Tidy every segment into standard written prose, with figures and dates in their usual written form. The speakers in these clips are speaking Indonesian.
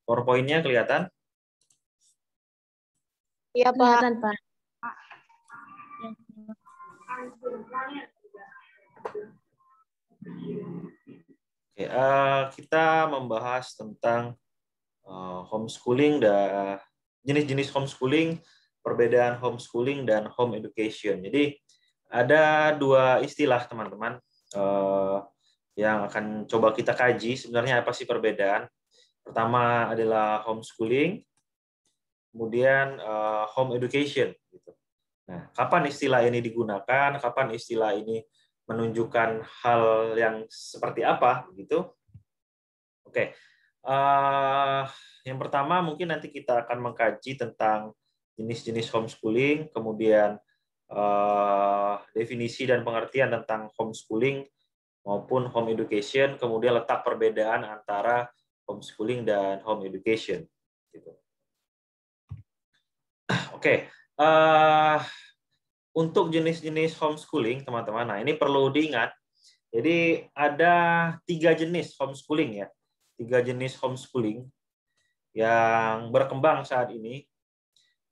PowerPoint-nya kelihatan? Iya, Pak. Kelihatan, Pak. Oke, kita membahas tentang homeschooling dan jenis-jenis homeschooling, perbedaan homeschooling dan home education. Jadi ada dua istilah teman-teman yang akan coba kita kaji. Sebenarnya apa sih perbedaan? Pertama adalah homeschooling, kemudian home education. Gitu. Nah, kapan istilah ini digunakan? Kapan istilah ini menunjukkan hal yang seperti apa? Gitu. Oke. Yang pertama mungkin nanti kita akan mengkaji tentang jenis-jenis homeschooling, kemudian definisi dan pengertian tentang homeschooling maupun home education, kemudian letak perbedaan antara homeschooling dan home education. Gitu. Oke, untuk jenis-jenis homeschooling, teman-teman, nah ini perlu diingat. Jadi ada 3 jenis homeschooling ya, 3 jenis homeschooling yang berkembang saat ini,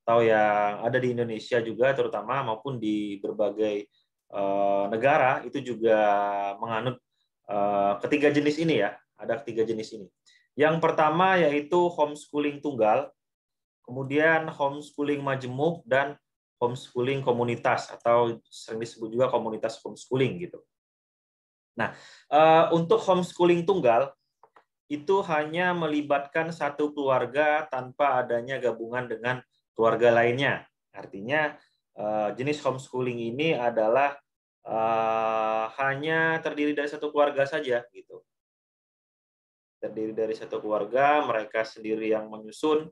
atau yang ada di Indonesia juga terutama maupun di berbagai negara itu juga menganut ketiga jenis ini ya, ada ketiga jenis ini. Yang pertama yaitu homeschooling tunggal, kemudian homeschooling majemuk dan homeschooling komunitas atau sering disebut juga komunitas homeschooling gitu. Nah, untuk homeschooling tunggal itu hanya melibatkan satu keluarga tanpa adanya gabungan dengan keluarga lainnya. Artinya jenis homeschooling ini adalah hanya terdiri dari satu keluarga saja gitu. Terdiri dari satu keluarga, mereka sendiri yang menyusun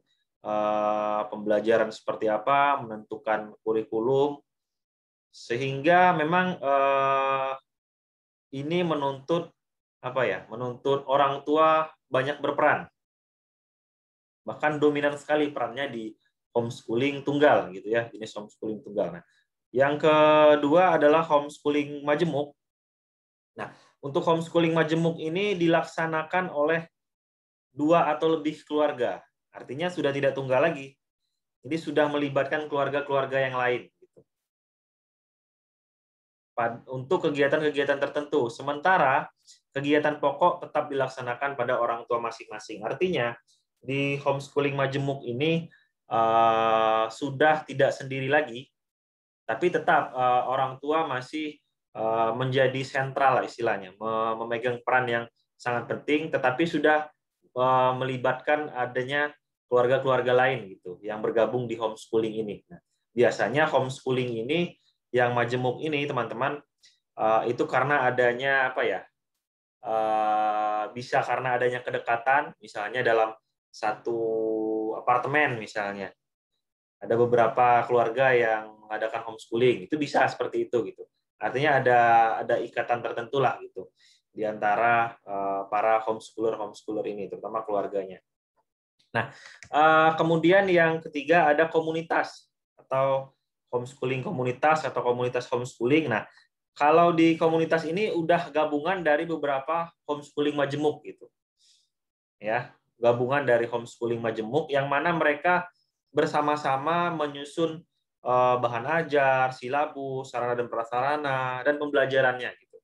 pembelajaran seperti apa, menentukan kurikulum, sehingga memang ini menuntut apa ya? Menuntut orang tua banyak berperan. Bahkan dominan sekali perannya di homeschooling tunggal gitu ya, jenis homeschooling tunggal. Nah, yang kedua adalah homeschooling majemuk. Nah, untuk homeschooling majemuk ini dilaksanakan oleh 2 atau lebih keluarga. Artinya sudah tidak tunggal lagi. Jadi sudah melibatkan keluarga-keluarga yang lain gitu. Untuk kegiatan-kegiatan tertentu. Sementara kegiatan pokok tetap dilaksanakan pada orang tua masing-masing. Artinya di homeschooling majemuk ini sudah tidak sendiri lagi, tapi tetap orang tua masih menjadi sentral istilahnya, memegang peran yang sangat penting, tetapi sudah melibatkan adanya keluarga-keluarga lain gitu yang bergabung di homeschooling ini. Nah, biasanya homeschooling ini yang majemuk ini teman-teman itu karena adanya apa ya? Bisa karena adanya kedekatan, misalnya dalam satu apartemen misalnya. Ada beberapa keluarga yang mengadakan homeschooling, itu bisa seperti itu gitu. Artinya ada ikatan tertentu lah gitu di antara para homeschooler ini, terutama keluarganya. Nah, kemudian yang ketiga ada komunitas atau homeschooling komunitas atau komunitas homeschooling. Nah, kalau di komunitas ini udah gabungan dari beberapa homeschooling majemuk gitu. Ya, gabungan dari homeschooling majemuk yang mana mereka bersama-sama menyusun bahan ajar, silabus, sarana dan prasarana dan pembelajarannya gitu.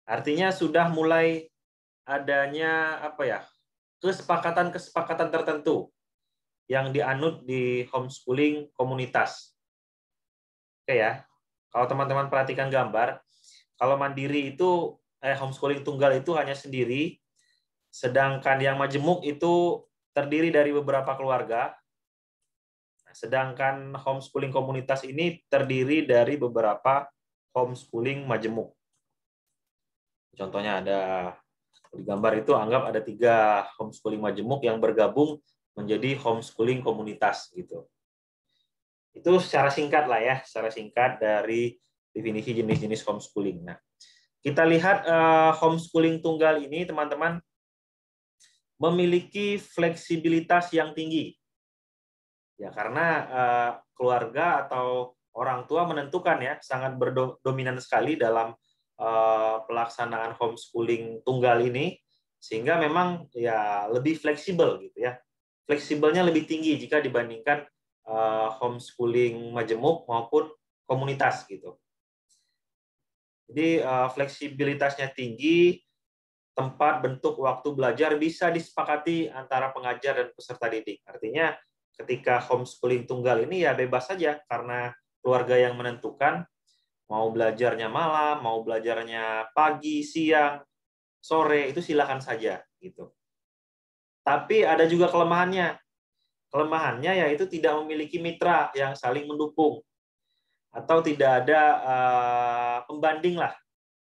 Artinya sudah mulai adanya apa ya? Kesepakatan-kesepakatan tertentu yang dianut di homeschooling komunitas. Oke ya. Kalau teman-teman perhatikan gambar, kalau mandiri itu homeschooling tunggal itu hanya sendiri, sedangkan yang majemuk itu terdiri dari beberapa keluarga. Sedangkan homeschooling komunitas ini terdiri dari beberapa homeschooling majemuk. Contohnya ada di gambar itu anggap ada 3 homeschooling majemuk yang bergabung menjadi homeschooling komunitas gitu. Itu secara singkat lah ya, secara singkat dari definisi jenis-jenis homeschooling. Nah, kita lihat homeschooling tunggal ini teman-teman memiliki fleksibilitas yang tinggi. Ya, karena keluarga atau orang tua menentukan ya, sangat berdominan sekali dalam pelaksanaan homeschooling tunggal ini, sehingga memang ya lebih fleksibel gitu ya. fleksibelnya lebih tinggi jika dibandingkan homeschooling majemuk maupun komunitas gitu. Jadi fleksibilitasnya tinggi, tempat, bentuk, waktu belajar bisa disepakati antara pengajar dan peserta didik. Artinya ketika homeschooling tunggal ini ya bebas saja karena keluarga yang menentukan mau belajarnya malam, mau belajarnya pagi, siang, sore, itu silakan saja gitu. Tapi ada juga kelemahannya. Kelemahannya yaitu tidak memiliki mitra yang saling mendukung atau tidak ada pembanding lah.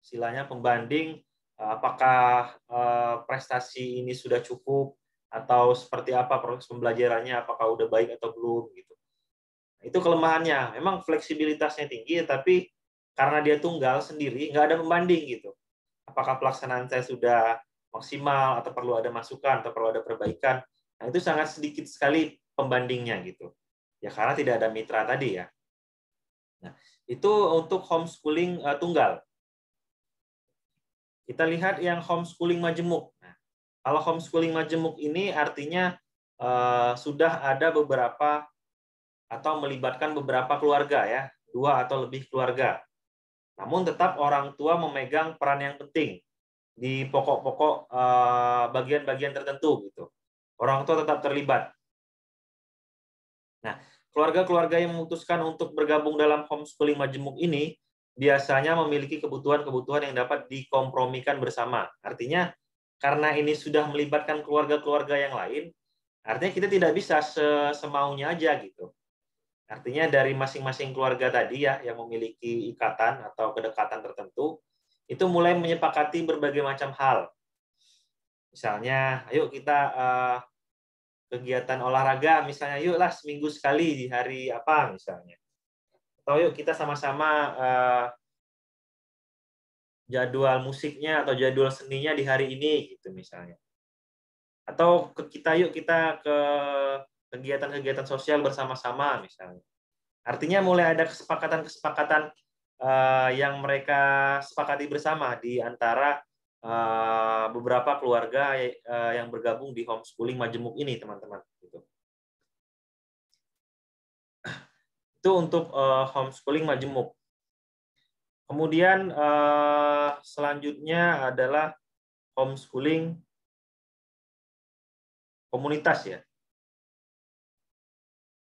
Istilahnya pembanding apakah prestasi ini sudah cukup atau seperti apa proses pembelajarannya, apakah udah baik atau belum gitu. Itu kelemahannya. Memang fleksibilitasnya tinggi, tapi karena dia tunggal sendiri, nggak ada pembanding gitu. Apakah pelaksanaan saya sudah maksimal atau perlu ada masukan atau perlu ada perbaikan. Nah, itu sangat sedikit sekali pembandingnya gitu. Ya karena tidak ada mitra tadi ya. Nah, itu untuk homeschooling tunggal. Kita lihat yang homeschooling majemuk. Nah, kalau homeschooling majemuk ini artinya sudah ada beberapa atau melibatkan beberapa keluarga ya, 2 atau lebih keluarga. Namun tetap orang tua memegang peran yang penting di pokok-pokok bagian-bagian tertentu gitu. Orang tua tetap terlibat. Nah, keluarga-keluarga yang memutuskan untuk bergabung dalam homeschooling majemuk ini biasanya memiliki kebutuhan-kebutuhan yang dapat dikompromikan bersama. Artinya, karena ini sudah melibatkan keluarga-keluarga yang lain, artinya kita tidak bisa semaunya aja gitu. Artinya dari masing-masing keluarga tadi ya yang memiliki ikatan atau kedekatan tertentu, itu mulai menyepakati berbagai macam hal. Misalnya, ayo kita kegiatan olahraga, misalnya yuklah seminggu sekali di hari apa misalnya. Atau yuk kita sama-sama jadwal musiknya atau jadwal seninya di hari ini gitu misalnya. Atau yuk kita ke kegiatan-kegiatan sosial bersama-sama misalnya. Artinya mulai ada kesepakatan-kesepakatan yang mereka sepakati bersama di antara beberapa keluarga yang bergabung di homeschooling majemuk ini, teman-teman. Gitu. Itu untuk homeschooling majemuk. Kemudian selanjutnya adalah homeschooling komunitas ya.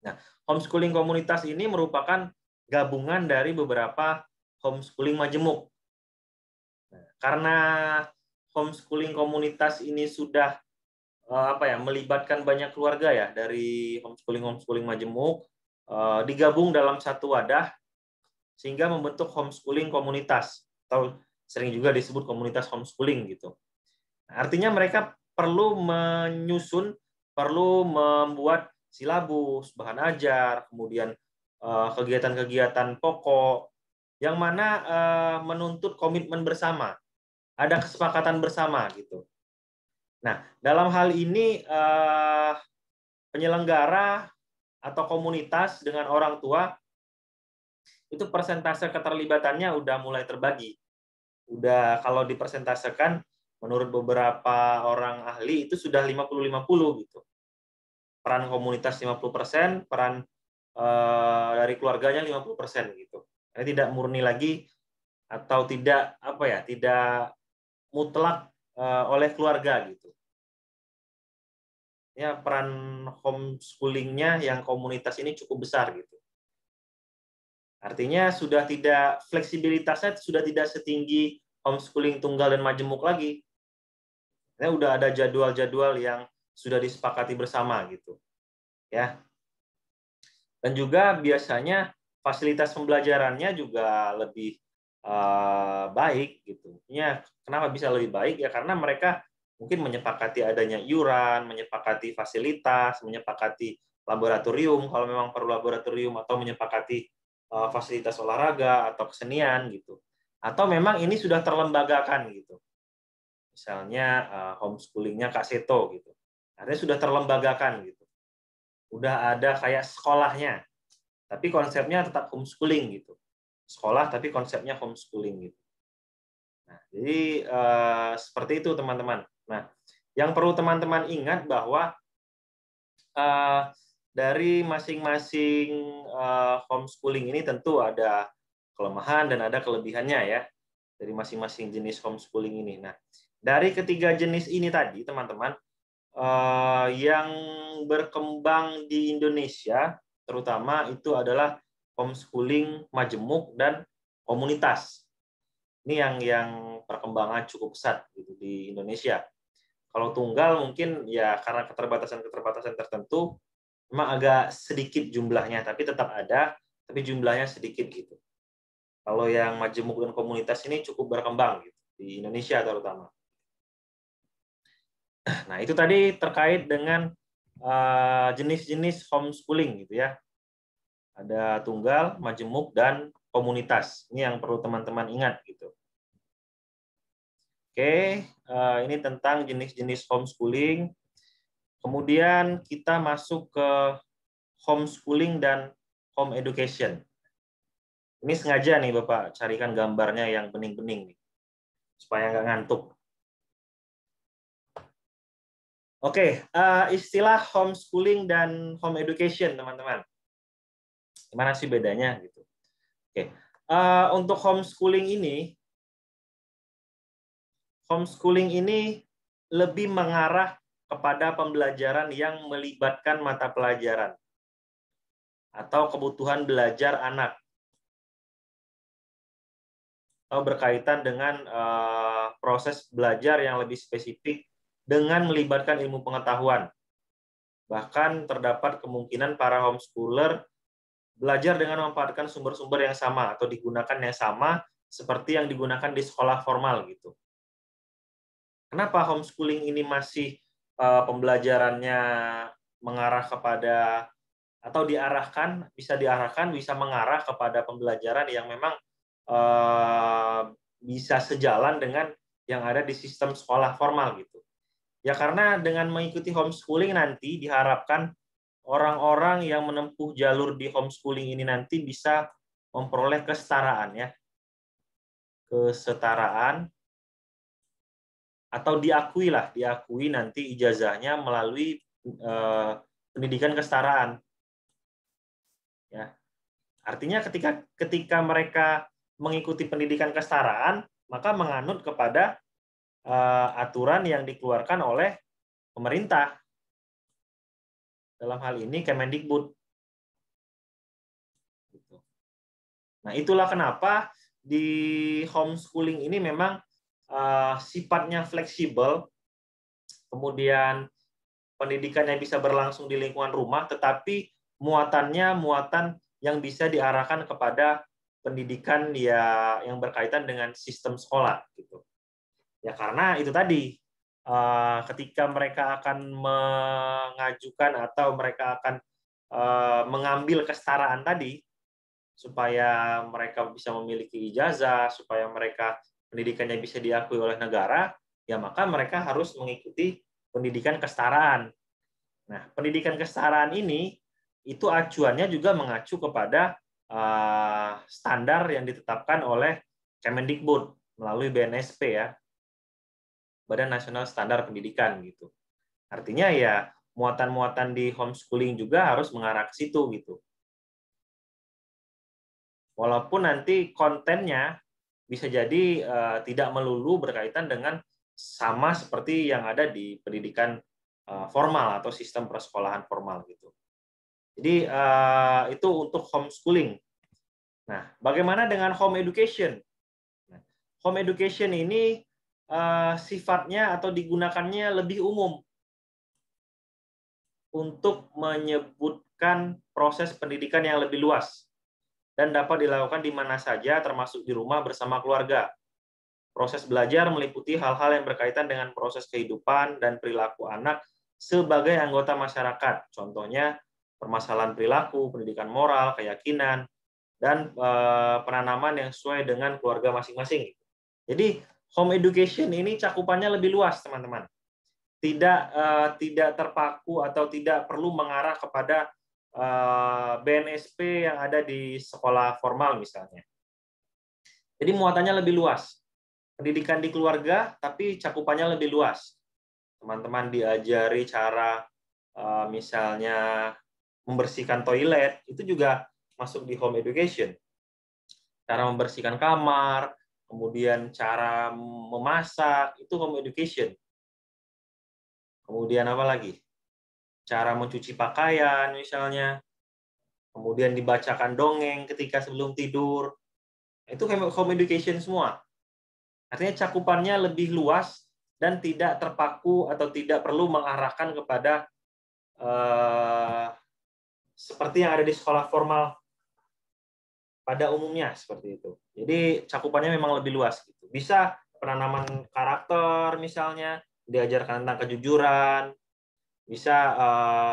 Nah, homeschooling komunitas ini merupakan gabungan dari beberapa homeschooling majemuk. Nah, karena homeschooling komunitas ini sudah melibatkan banyak keluarga ya dari homeschooling majemuk, digabung dalam satu wadah sehingga membentuk homeschooling komunitas atau sering juga disebut komunitas homeschooling gitu. Nah, artinya mereka perlu menyusun, perlu membuat silabus, bahan ajar, kemudian kegiatan-kegiatan pokok yang mana menuntut komitmen bersama, ada kesepakatan bersama gitu. Nah, dalam hal ini penyelenggara atau komunitas dengan orang tua itu persentase keterlibatannya udah mulai terbagi. Udah kalau dipersentasekan menurut beberapa orang ahli itu sudah 50-50 gitu. Peran komunitas 50%, peran dari keluarganya 50% gitu. Jadi tidak murni lagi atau tidak tidak mutlak oleh keluarga gitu. Ya peran homeschoolingnya yang komunitas ini cukup besar gitu. Artinya sudah tidak fleksibilitasnya sudah tidak setinggi homeschooling tunggal dan majemuk lagi. Ya, udah ada jadwal-jadwal yang sudah disepakati bersama gitu. Ya. Dan juga biasanya fasilitas pembelajarannya juga lebih baik gitu. Ya, kenapa bisa lebih baik? Ya karena mereka mungkin menyepakati adanya iuran, menyepakati fasilitas, menyepakati laboratorium kalau memang perlu laboratorium atau menyepakati fasilitas olahraga atau kesenian gitu. Atau memang ini sudah terlembagakan gitu. Misalnya homeschoolingnya Kak Seto gitu. Artinya sudah terlembagakan gitu. Udah ada kayak sekolahnya. Tapi konsepnya tetap homeschooling gitu. Sekolah tapi konsepnya homeschooling gitu. Nah, jadi seperti itu teman-teman. Nah, yang perlu teman-teman ingat bahwa dari masing-masing homeschooling ini tentu ada kelemahan dan ada kelebihannya ya, dari masing-masing jenis homeschooling ini. Nah, dari ketiga jenis ini tadi, teman-teman, yang berkembang di Indonesia, terutama itu adalah homeschooling majemuk dan komunitas. Ini yang perkembangan cukup pesat gitu di Indonesia. Kalau tunggal mungkin ya karena keterbatasan-keterbatasan tertentu memang agak sedikit jumlahnya, tapi tetap ada, tapi jumlahnya sedikit gitu. Kalau yang majemuk dan komunitas ini cukup berkembang gitu, di Indonesia terutama. Nah, itu tadi terkait dengan jenis-jenis homeschooling gitu ya. Ada tunggal, majemuk, dan komunitas. Ini yang perlu teman-teman ingat gitu. Oke, ini tentang jenis-jenis homeschooling. Kemudian kita masuk ke homeschooling dan home education. Ini sengaja nih Bapak carikan gambarnya yang bening-bening nih, supaya nggak ngantuk. Oke, istilah homeschooling dan home education, teman-teman. Gimana sih bedanya gitu? Oke, untuk homeschooling ini lebih mengarah kepada pembelajaran yang melibatkan mata pelajaran atau kebutuhan belajar anak, atau berkaitan dengan proses belajar yang lebih spesifik dengan melibatkan ilmu pengetahuan. Bahkan terdapat kemungkinan para homeschooler belajar dengan memanfaatkan sumber-sumber yang sama atau digunakan yang sama seperti yang digunakan di sekolah formal gitu. Kenapa homeschooling ini masih pembelajarannya mengarah kepada atau bisa mengarah kepada pembelajaran yang memang bisa sejalan dengan yang ada di sistem sekolah formal gitu. Ya karena dengan mengikuti homeschooling nanti diharapkan orang-orang yang menempuh jalur di homeschooling ini nanti bisa memperoleh kesetaraan ya. Kesetaraan atau diakui nanti ijazahnya melalui pendidikan kesetaraan. Ya. Artinya ketika mereka mengikuti pendidikan kesetaraan, maka menganut kepada aturan yang dikeluarkan oleh pemerintah. Dalam hal ini Kemendikbud. Nah, itulah kenapa di homeschooling ini memang sifatnya fleksibel, kemudian pendidikannya bisa berlangsung di lingkungan rumah, tetapi muatannya muatan yang bisa diarahkan kepada pendidikan yang berkaitan dengan sistem sekolah gitu. Ya karena itu tadi ketika mereka akan mengajukan atau mereka akan mengambil kesetaraan tadi supaya mereka bisa memiliki ijazah, supaya mereka pendidikannya bisa diakui oleh negara, ya maka mereka harus mengikuti pendidikan kesetaraan. Nah, pendidikan kesetaraan ini itu acuannya juga mengacu kepada standar yang ditetapkan oleh Kemendikbud melalui BNSP ya, Badan Nasional Standar Pendidikan gitu. Artinya ya muatan-muatan di homeschooling juga harus mengarah ke situ gitu. Walaupun nanti kontennya bisa jadi tidak melulu berkaitan dengan sama seperti yang ada di pendidikan formal atau sistem persekolahan formal gitu. Jadi itu untuk homeschooling. Nah, bagaimana dengan home education? Nah, home education ini sifatnya atau digunakannya lebih umum untuk menyebutkan proses pendidikan yang lebih luas dan dapat dilakukan di mana saja termasuk di rumah bersama keluarga. Proses belajar meliputi hal-hal yang berkaitan dengan proses kehidupan dan perilaku anak sebagai anggota masyarakat. Contohnya permasalahan perilaku, pendidikan moral, keyakinan, dan penanaman yang sesuai dengan keluarga masing-masing. Jadi home education ini cakupannya lebih luas, teman-teman. Tidak terpaku atau tidak perlu mengarah kepada BNSP yang ada di sekolah formal misalnya. Jadi muatannya lebih luas. Pendidikan di keluarga, tapi cakupannya lebih luas. Teman-teman diajari cara misalnya membersihkan toilet, itu juga masuk di home education. Cara membersihkan kamar, kemudian cara memasak, itu home education. Kemudian apa lagi? Cara mencuci pakaian misalnya, kemudian dibacakan dongeng ketika sebelum tidur, itu home education semua. Artinya cakupannya lebih luas dan tidak terpaku atau tidak perlu mengarahkan kepada seperti yang ada di sekolah formal pada umumnya, seperti itu. Jadi cakupannya memang lebih luas gitu. Bisa penanaman karakter misalnya, diajarkan tentang kejujuran, bisa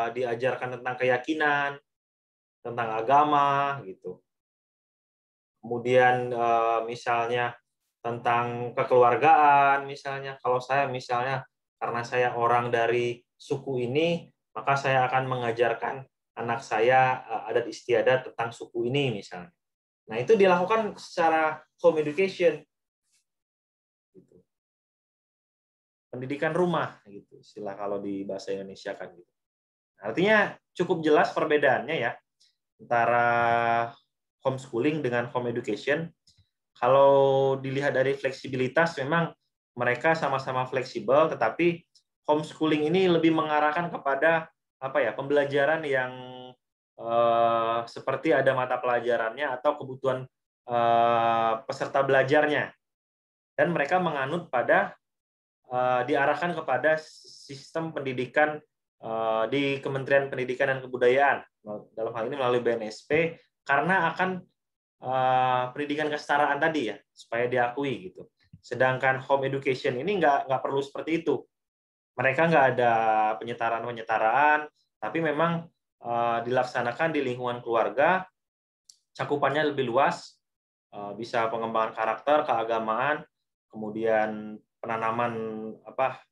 diajarkan tentang keyakinan, tentang agama gitu. Kemudian misalnya tentang kekeluargaan misalnya. Kalau saya misalnya karena saya orang dari suku ini, maka saya akan mengajarkan anak saya adat istiadat tentang suku ini misalnya. Nah, itu dilakukan secara home education. Gitu. Pendidikan rumah gitu, istilah kalau di bahasa Indonesia kan gitu. Artinya cukup jelas perbedaannya ya antara homeschooling dengan home education. Kalau dilihat dari fleksibilitas, memang mereka sama-sama fleksibel, tetapi homeschooling ini lebih mengarahkan kepada apa ya, pembelajaran yang seperti ada mata pelajarannya atau kebutuhan peserta belajarnya, dan mereka menganut pada diarahkan kepada sistem pendidikan di Kementerian Pendidikan dan Kebudayaan, dalam hal ini melalui BNSP, karena akan pendidikan kesetaraan tadi ya, supaya diakui gitu. Sedangkan home education ini nggak perlu seperti itu. Mereka nggak ada penyetaraan, tapi memang dilaksanakan di lingkungan keluarga, cakupannya lebih luas, bisa pengembangan karakter, keagamaan, kemudian penanaman apa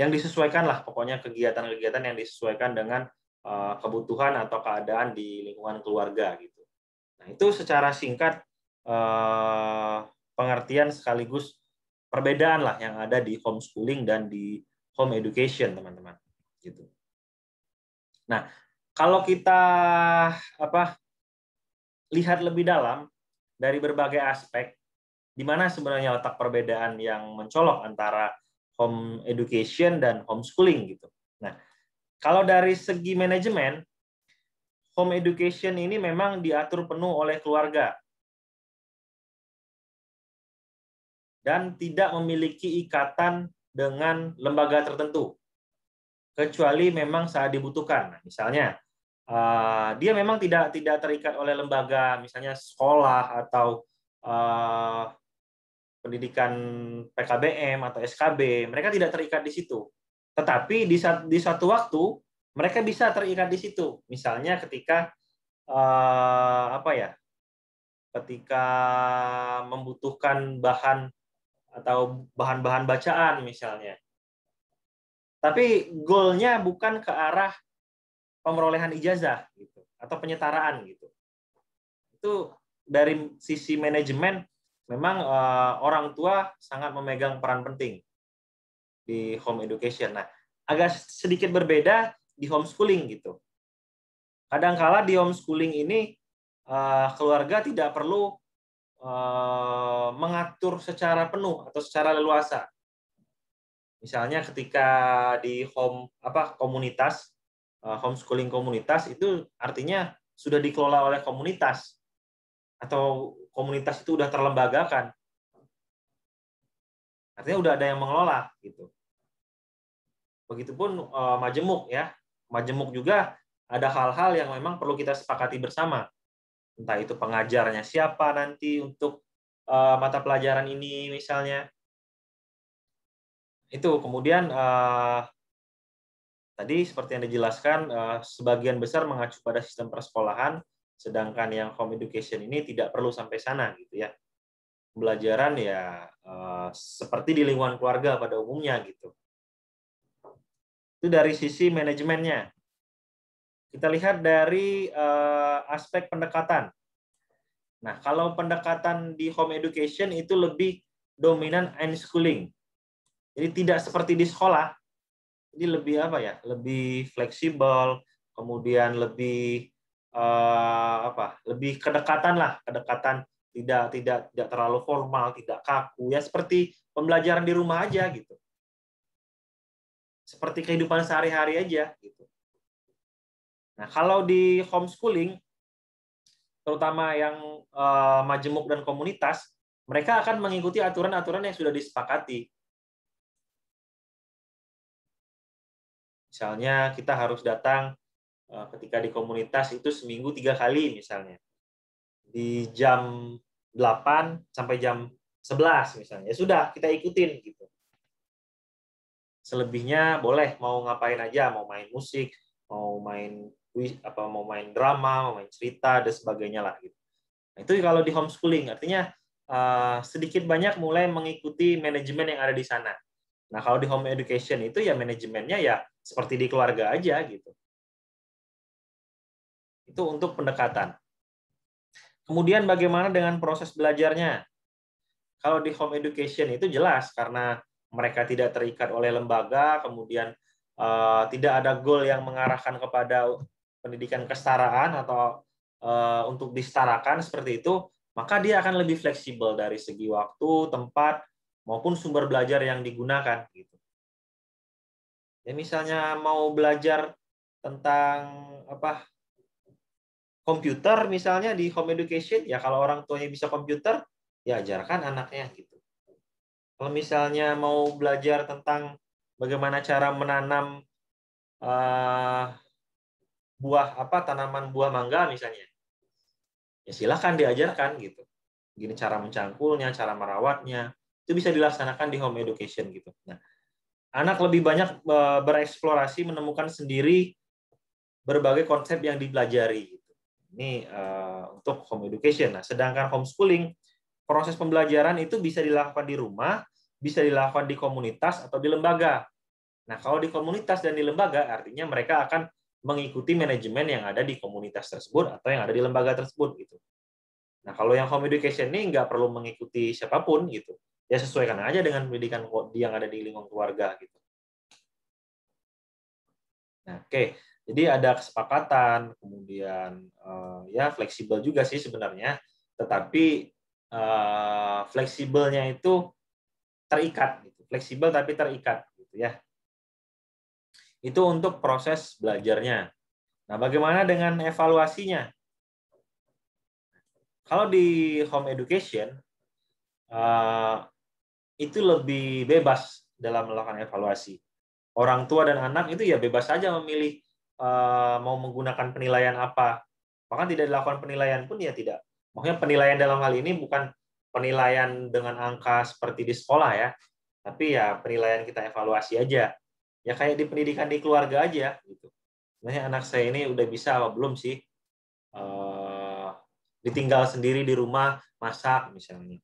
yang disesuaikan lah, pokoknya kegiatan-kegiatan yang disesuaikan dengan kebutuhan atau keadaan di lingkungan keluarga gitu. Nah, itu secara singkat pengertian sekaligus perbedaan lah yang ada di homeschooling dan di home education, teman-teman. Gitu. Nah, kalau kita lihat lebih dalam dari berbagai aspek, di mana sebenarnya letak perbedaan yang mencolok antara home education dan homeschooling gitu. Nah, kalau dari segi manajemen, home education ini memang diatur penuh oleh keluarga dan tidak memiliki ikatan dengan lembaga tertentu, kecuali memang saat dibutuhkan. Nah, misalnya, dia memang tidak terikat oleh lembaga, misalnya sekolah atau pendidikan PKBM atau SKB, mereka tidak terikat di situ. Tetapi di satu waktu mereka bisa terikat di situ. Misalnya ketika ketika membutuhkan bahan atau bahan-bahan bacaan misalnya. Tapi goalnya bukan ke arah pemerolehan ijazah gitu atau penyetaraan gitu. Itu dari sisi manajemen memang orang tua sangat memegang peran penting di home education. Nah, agak sedikit berbeda di homeschooling gitu. Kadangkala di homeschooling ini keluarga tidak perlu mengatur secara penuh atau secara leluasa. Misalnya ketika di komunitas, homeschooling komunitas itu artinya sudah dikelola oleh komunitas atau komunitas itu sudah terlembagakan. Artinya udah ada yang mengelola gitu. Begitupun majemuk ya. Majemuk juga ada hal-hal yang memang perlu kita sepakati bersama. Entah itu pengajarnya siapa nanti untuk mata pelajaran ini misalnya. Itu kemudian tadi seperti yang dijelaskan, sebagian besar mengacu pada sistem persekolahan, sedangkan yang home education ini tidak perlu sampai sana gitu ya. Pembelajaran ya seperti di lingkungan keluarga pada umumnya gitu. Itu dari sisi manajemennya. Kita lihat dari aspek pendekatan. Nah, kalau pendekatan di home education itu lebih dominan unschooling. Jadi tidak seperti di sekolah. Jadi lebih apa ya? Lebih fleksibel, kemudian lebih lebih kedekatan lah, kedekatan tidak terlalu formal, tidak kaku ya, seperti pembelajaran di rumah aja gitu. Seperti kehidupan sehari-hari aja gitu. Nah, kalau di homeschooling terutama yang majemuk dan komunitas, mereka akan mengikuti aturan-aturan yang sudah disepakati. Misalnya kita harus datang ketika di komunitas itu seminggu 3 kali misalnya. Di jam 8 sampai jam 11 misalnya. Ya sudah, kita ikutin gitu. Selebihnya boleh mau ngapain aja, mau main musik, mau main mau main drama, mau main cerita dan sebagainya lah gitu. Nah, itu kalau di homeschooling artinya sedikit banyak mulai mengikuti manajemen yang ada di sana. Nah, kalau di home education itu ya manajemennya ya seperti di keluarga aja gitu. Itu untuk pendekatan. Kemudian bagaimana dengan proses belajarnya? Kalau di home education itu jelas karena mereka tidak terikat oleh lembaga, kemudian tidak ada goal yang mengarahkan kepada pendidikan kesetaraan atau untuk disetarakan seperti itu, maka dia akan lebih fleksibel dari segi waktu, tempat, maupun sumber belajar yang digunakan. Gitu. Ya misalnya mau belajar tentang komputer misalnya di home education, ya kalau orang tuanya bisa komputer, ya ajarkan anaknya gitu. Kalau misalnya mau belajar tentang bagaimana cara menanam tanaman buah mangga misalnya, ya silahkan diajarkan gitu. Gini cara mencangkulnya, cara merawatnya, itu bisa dilaksanakan di home education gitu. Nah, anak lebih banyak bereksplorasi, menemukan sendiri berbagai konsep yang dipelajari. Gitu. Ini untuk home education. Nah, sedangkan homeschooling, proses pembelajaran itu bisa dilakukan di rumah, bisa dilakukan di komunitas atau di lembaga. Nah, kalau di komunitas dan di lembaga, artinya mereka akan mengikuti manajemen yang ada di komunitas tersebut atau yang ada di lembaga tersebut. Gitu. Nah, kalau yang home education ini nggak perlu mengikuti siapapun, gitu. Ya sesuaikan aja dengan pendidikan yang ada di lingkungan keluarga. Gitu. Nah, oke. Jadi ada kesepakatan, kemudian ya fleksibel juga sih sebenarnya, tetapi fleksibelnya itu terikat, gitu. Fleksibel tapi terikat, gitu ya. Itu untuk proses belajarnya. Nah, bagaimana dengan evaluasinya? Kalau di home education, itu lebih bebas dalam melakukan evaluasi. Orang tua dan anak itu ya bebas saja memilih mau menggunakan penilaian apa. Bahkan tidak dilakukan penilaian pun ya tidak. Maksudnya penilaian dalam hal ini bukan penilaian dengan angka seperti di sekolah ya, tapi ya penilaian kita evaluasi aja. Ya kayak di pendidikan di keluarga aja gitu. Sebenarnya anak saya ini udah bisa apa belum sih ditinggal sendiri di rumah masak misalnya.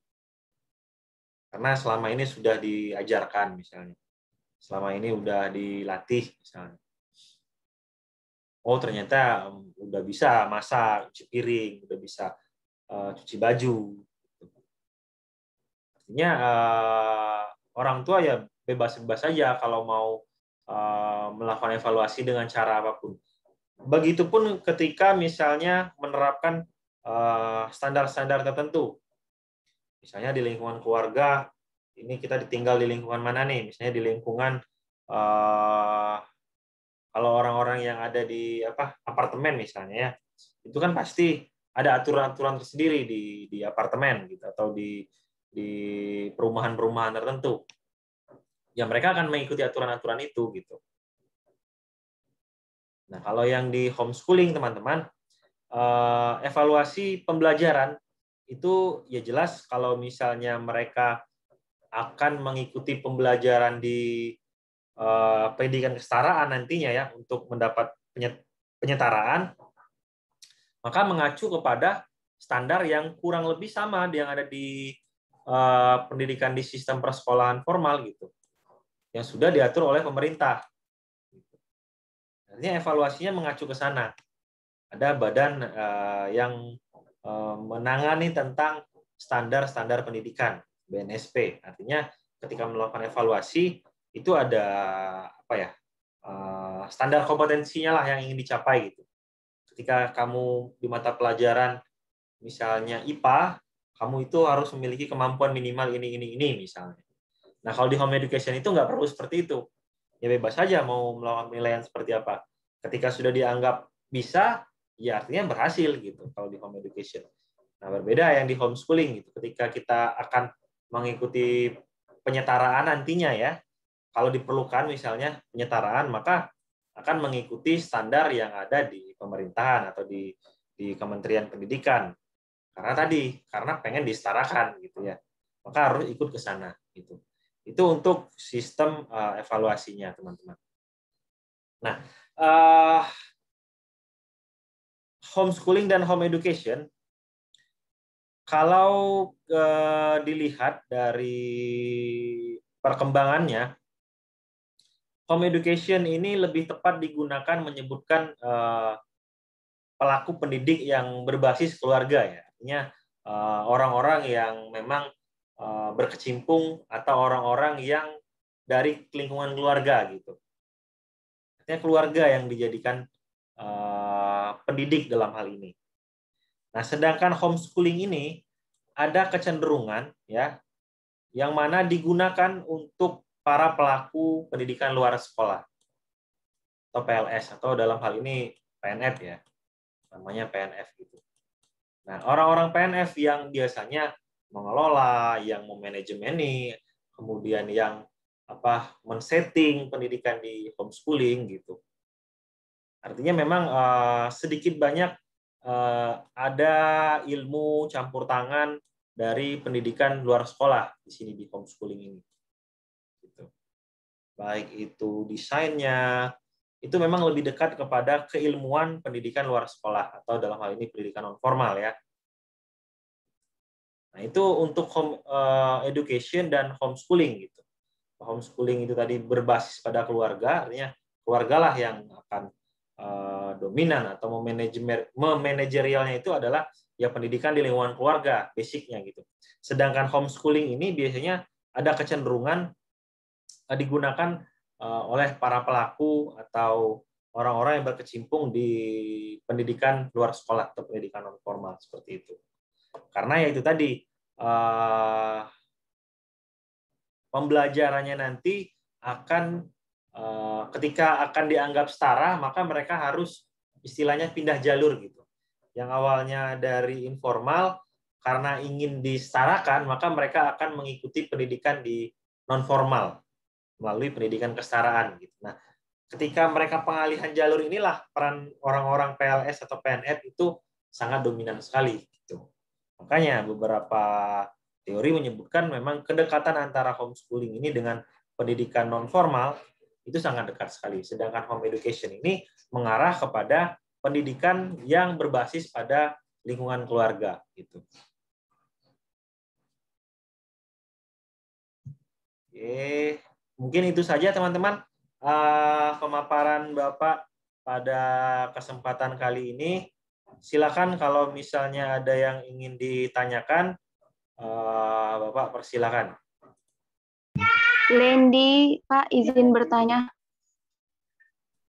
Karena selama ini sudah diajarkan misalnya. Selama ini udah dilatih misalnya. Oh ternyata udah bisa masak, cuci piring, udah bisa cuci baju. Artinya orang tua ya bebas-bebas saja kalau mau melakukan evaluasi dengan cara apapun. Begitupun ketika misalnya menerapkan standar-standar tertentu. Misalnya di lingkungan keluarga, ini kita ditinggal di lingkungan mana nih? Misalnya di lingkungan kalau orang-orang yang ada di apartemen misalnya ya, itu kan pasti ada aturan-aturan tersendiri di apartemen gitu atau di perumahan-perumahan tertentu. Ya mereka akan mengikuti aturan-aturan itu gitu. Nah, kalau yang di homeschooling teman-teman, evaluasi pembelajaran itu ya jelas kalau misalnya mereka akan mengikuti pembelajaran di pendidikan kesetaraan nantinya ya untuk mendapat penyetaraan, maka mengacu kepada standar yang kurang lebih sama yang ada di pendidikan di sistem persekolahan formal gitu, yang sudah diatur oleh pemerintah. Artinya evaluasinya mengacu ke sana. Ada badan yang menangani tentang standar-standar pendidikan BNSP. Artinya ketika melakukan evaluasi itu ada standar kompetensinya lah yang ingin dicapai gitu. Ketika kamu di mata pelajaran misalnya IPA, kamu itu harus memiliki kemampuan minimal ini misalnya. Nah, kalau di home education itu nggak perlu seperti itu. Ya bebas saja mau melakukan penilaian seperti apa. Ketika sudah dianggap bisa, ya artinya berhasil gitu kalau di home education. Nah, berbeda yang di homeschooling gitu. Ketika kita akan mengikuti penyetaraan nantinya ya, kalau diperlukan misalnya penyetaraan, maka akan mengikuti standar yang ada di pemerintahan atau di Kementerian Pendidikan. Karena pengen disetarakan gitu ya. Maka harus ikut ke sana gitu. Itu untuk sistem evaluasinya, teman-teman. Nah, homeschooling dan home education kalau dilihat dari perkembangannya, home education ini lebih tepat digunakan menyebutkan pelaku pendidik yang berbasis keluarga ya. Artinya orang-orang yang memang berkecimpung atau orang-orang yang dari lingkungan keluarga gitu. Artinya keluarga yang dijadikan pendidik dalam hal ini. Nah, sedangkan homeschooling ini ada kecenderungan ya yang mana digunakan untuk para pelaku pendidikan luar sekolah atau PLS atau dalam hal ini PNF ya. Namanya PNF gitu. Nah, orang-orang PNF yang biasanya mengelola, yang memanajemeni, kemudian yang men-setting pendidikan di homeschooling gitu. Artinya memang sedikit banyak ada ilmu campur tangan dari pendidikan luar sekolah di sini di homeschooling ini. Gitu. Baik itu desainnya, itu memang lebih dekat kepada keilmuan pendidikan luar sekolah atau dalam hal ini pendidikan non formal ya. Nah, itu untuk home education dan homeschooling gitu. Homeschooling itu tadi berbasis pada keluarga, artinya keluargalah yang akan dominan atau memanajerialnya itu adalah ya pendidikan di lingkungan keluarga, basicnya gitu. Sedangkan homeschooling ini biasanya ada kecenderungan digunakan oleh para pelaku atau orang-orang yang berkecimpung di pendidikan luar sekolah atau pendidikan non formal seperti itu. Karena ya itu tadi pembelajarannya nanti akan ketika akan dianggap setara, maka mereka harus istilahnya pindah jalur gitu. Yang awalnya dari informal, karena ingin disetarakan, maka mereka akan mengikuti pendidikan di non formal melalui pendidikan kesetaraan gitu. Nah, ketika mereka pengalihan jalur inilah peran orang-orang PLS atau PNF itu sangat dominan sekali gitu. Makanya beberapa teori menyebutkan memang kedekatan antara homeschooling ini dengan pendidikan non formal itu sangat dekat sekali. Sedangkan home education ini mengarah kepada pendidikan yang berbasis pada lingkungan keluarga gitu. Oke, mungkin itu saja teman-teman pemaparan Bapak pada kesempatan kali ini. Silakan kalau misalnya ada yang ingin ditanyakan, Bapak persilakan. Lendi, Pak, izin bertanya.